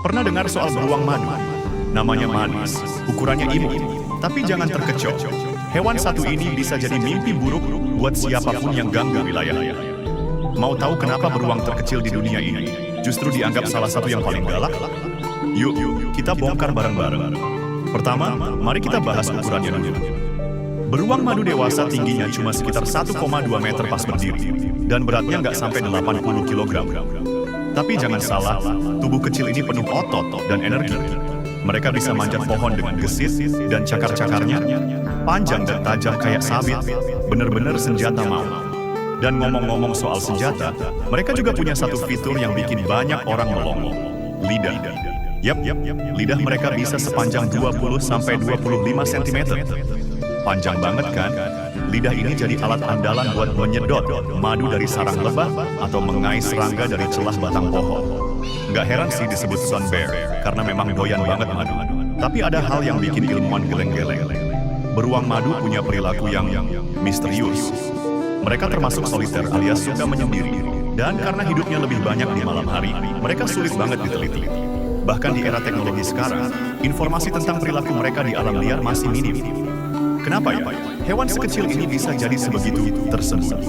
Pernah dengar soal beruang madu? Namanya manis, ukurannya imut, tapi jangan terkecoh. Hewan satu ini bisa jadi mimpi buruk buat siapapun yang ganggu wilayahnya. Mau tahu kenapa beruang terkecil di dunia ini justru dianggap salah satu yang paling galak? Yuk, kita bongkar bareng-bareng. Pertama, mari kita bahas ukurannya dulu. Beruang madu dewasa tingginya cuma sekitar 1,2 meter pas berdiri, dan beratnya nggak sampai 80 kg. Tapi jangan salah, tubuh kecil ini penuh otot dan energi. Mereka bisa manjat pohon dengan gesit, dan cakar-cakarnya panjang dan tajam kayak sabit, bener-bener senjata maut. Dan ngomong-ngomong soal senjata, mereka juga punya satu fitur yang bikin banyak orang melongo. Lidah. Yap, lidah mereka bisa sepanjang 20-25 cm. Panjang banget kan? Lidah ini jadi alat andalan buat menyedot madu dari sarang lebah atau mengais serangga dari celah batang pohon. Nggak heran sih disebut sun bear, karena memang doyan banget madu. Tapi ada hal yang bikin ilmuwan geleng-geleng. Beruang madu punya perilaku yang misterius. Mereka termasuk soliter alias suka menyendiri. Dan karena hidupnya lebih banyak di malam hari, mereka sulit banget diteliti. Bahkan di era teknologi sekarang, informasi tentang perilaku mereka di alam liar masih minim. Kenapa ya? Hewan sekecil ini bisa jadi sebegitu tersembunyi.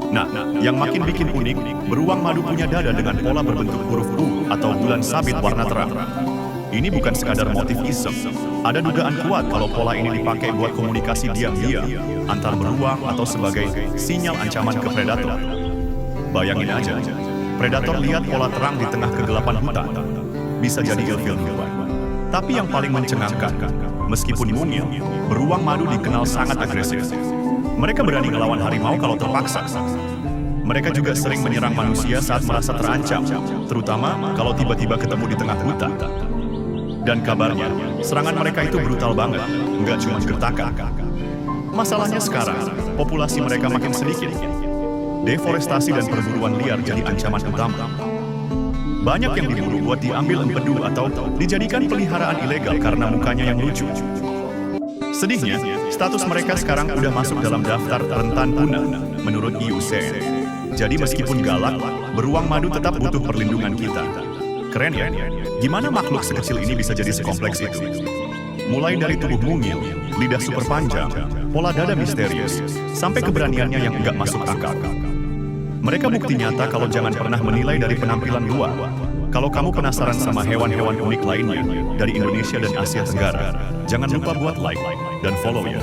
Nah, yang makin bikin unik, beruang madu punya dada dengan pola berbentuk huruf U atau bulan sabit warna terang. Ini bukan sekadar motif iseng. Ada dugaan kuat kalau pola ini dipakai buat komunikasi diam-diam antar beruang atau sebagai sinyal ancaman ke predator. Bayangin aja, predator lihat pola terang di tengah kegelapan hutan. Bisa jadi ilfil hewan. Tapi yang paling mencengangkan, meskipun mungil, beruang madu dikenal sangat agresif. Mereka berani ngelawan harimau kalau terpaksa. Mereka juga sering menyerang manusia saat merasa terancam, terutama kalau tiba-tiba ketemu di tengah hutan. Dan kabarnya, serangan mereka itu brutal banget, nggak cuma gertakan. Masalahnya sekarang, populasi mereka makin sedikit. Deforestasi dan perburuan liar jadi ancaman utama. Banyak yang diburu buat diambil empedu atau dijadikan peliharaan ilegal karena mukanya yang lucu. Sedihnya, status mereka sekarang udah masuk dalam daftar rentan punah menurut IUCN. Jadi meskipun galak, beruang madu tetap butuh perlindungan kita. Keren ya? Gimana makhluk sekecil ini bisa jadi sekompleks itu? Mulai dari tubuh mungil, lidah super panjang, pola dada misterius, sampai keberaniannya yang enggak masuk akal. Mereka bukti nyata kalau jangan pernah menilai dari penampilan luar. Kalau kamu penasaran sama hewan-hewan unik lainnya dari Indonesia dan Asia Tenggara, jangan lupa buat like dan follow ya.